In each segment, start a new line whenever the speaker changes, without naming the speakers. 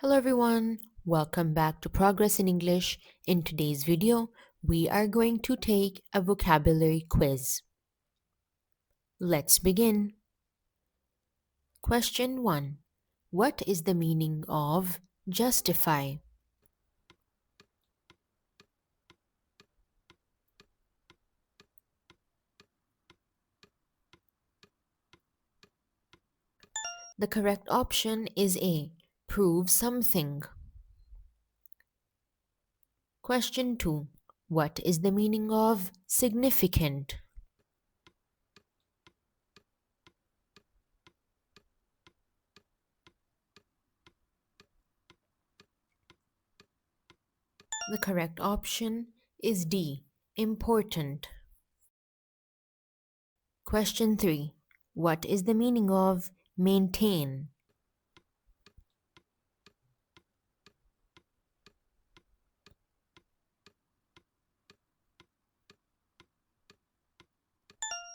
Hello everyone, welcome back to Progress in English. In today's video, we are going to take a vocabulary quiz. Let's begin. Question 1. What is the meaning of justify? The correct option is A. Prove something. Question 2. What is the meaning of significant? The correct option is D. Important. Question 3. What is the meaning of maintain?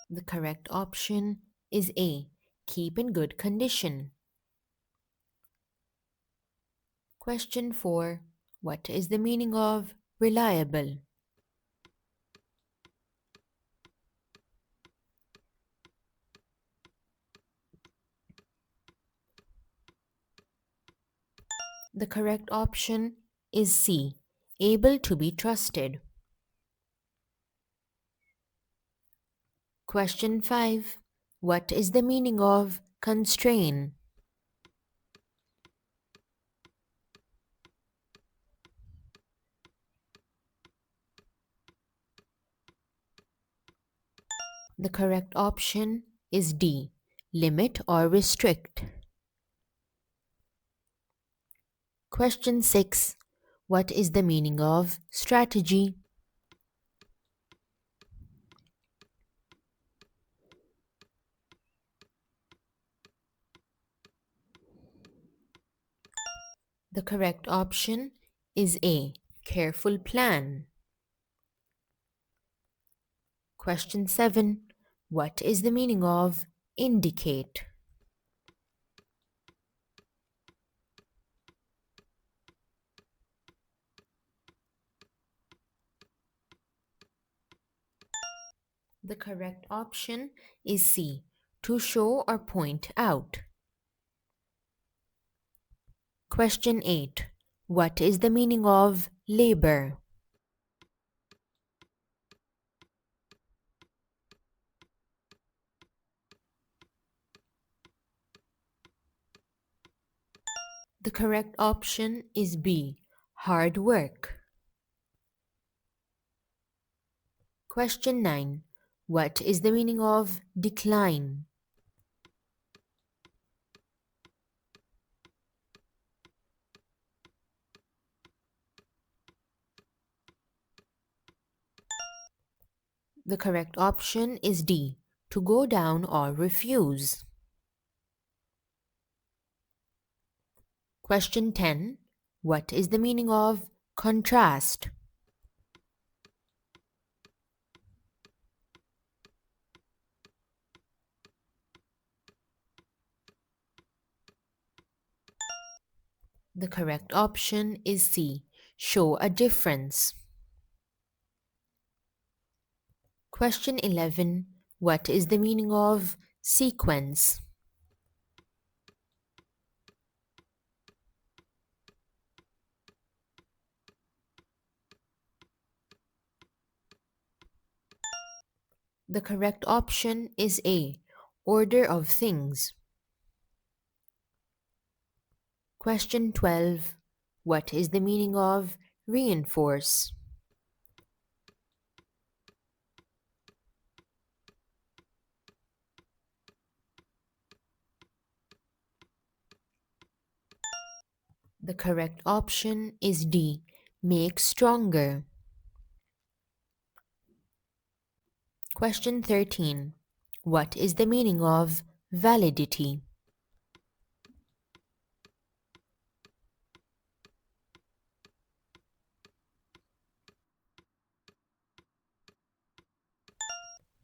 The correct option is A. Keep in good condition. Question 4. What is the meaning of reliable? The correct option is C. Able to be trusted. Question 5. What is the meaning of constrain? The correct option is D. Limit or restrict. Question 6. What is the meaning of strategy? The correct option is A. Careful plan. Question 7. What is the meaning of indicate? The correct option is C. To show or point out. Question 8. What is the meaning of labor? The correct option is B. Hard work. Question 9. What is the meaning of decline? The correct option is D. To go down or refuse. Question 10. What is the meaning of contrast? The correct option is C. Show a difference. Question 11. What is the meaning of sequence? The correct option is A. Order of things. Question 12. What is the meaning of reinforce? The correct option is D. Make stronger. Question 13. What is the meaning of validity?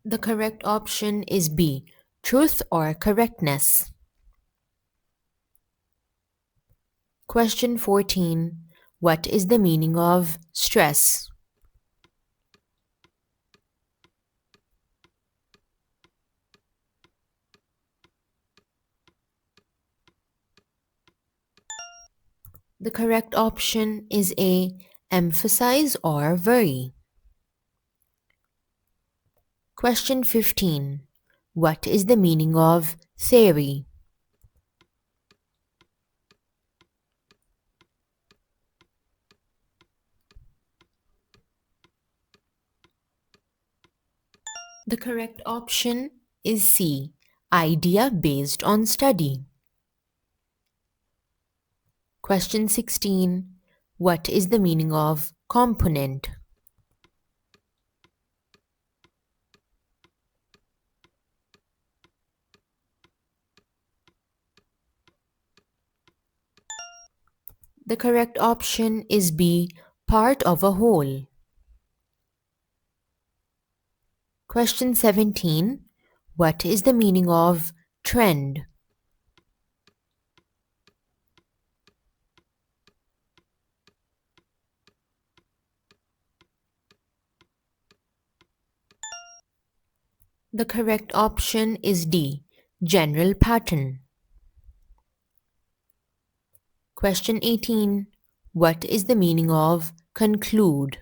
The correct option is B. Truth or correctness. Question 14. What is the meaning of stress? The correct option is A. Emphasize or vary. Question 15. What is the meaning of theory? The correct option is C. Idea based on study. Question 16. What is the meaning of component? The correct option is B. Part of a whole. Question 17. What is the meaning of trend? The correct option is D. General pattern. Question 18. What is the meaning of conclude?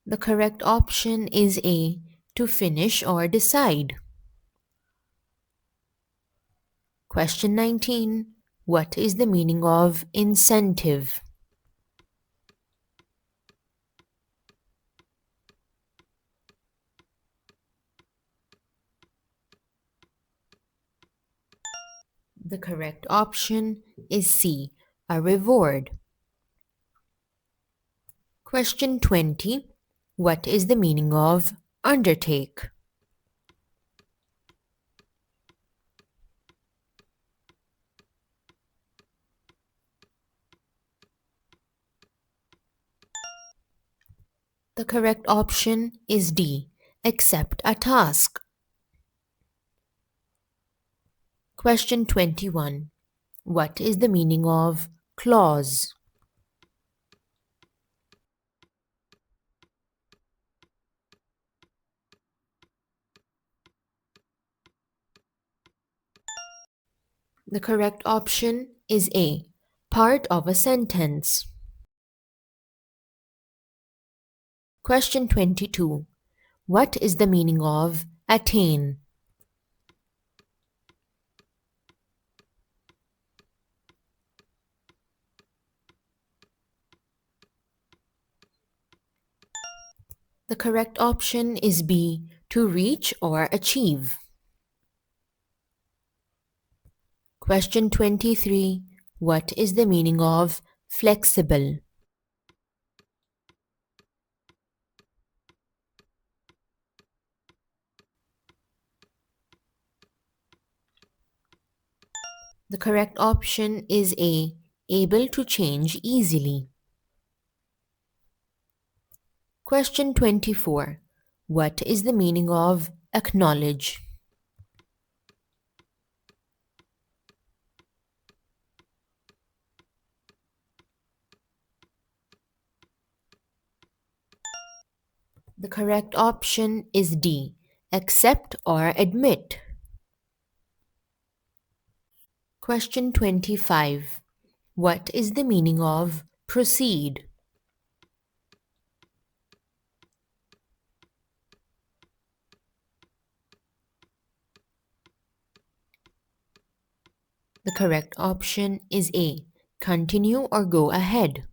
The correct option is A. To finish or decide. Question 19. What is the meaning of incentive? The correct option is C. A reward. Question 20. What is the meaning of undertake? The correct option is D. Accept a task. Question 21. What is the meaning of clause? The correct option is A. Part of a sentence. Question 22. What is the meaning of attain? The correct option is B. To reach or achieve. Question 23. What is the meaning of flexible? The correct option is A. Able to change easily. Question 24. What is the meaning of acknowledge? The correct option is D. Accept or admit. Question 25. What is the meaning of proceed? The correct option is A. Continue or go ahead.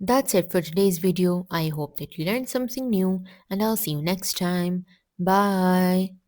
That's it for today's video. I hope that you learned something new and I'll see you next time. Bye.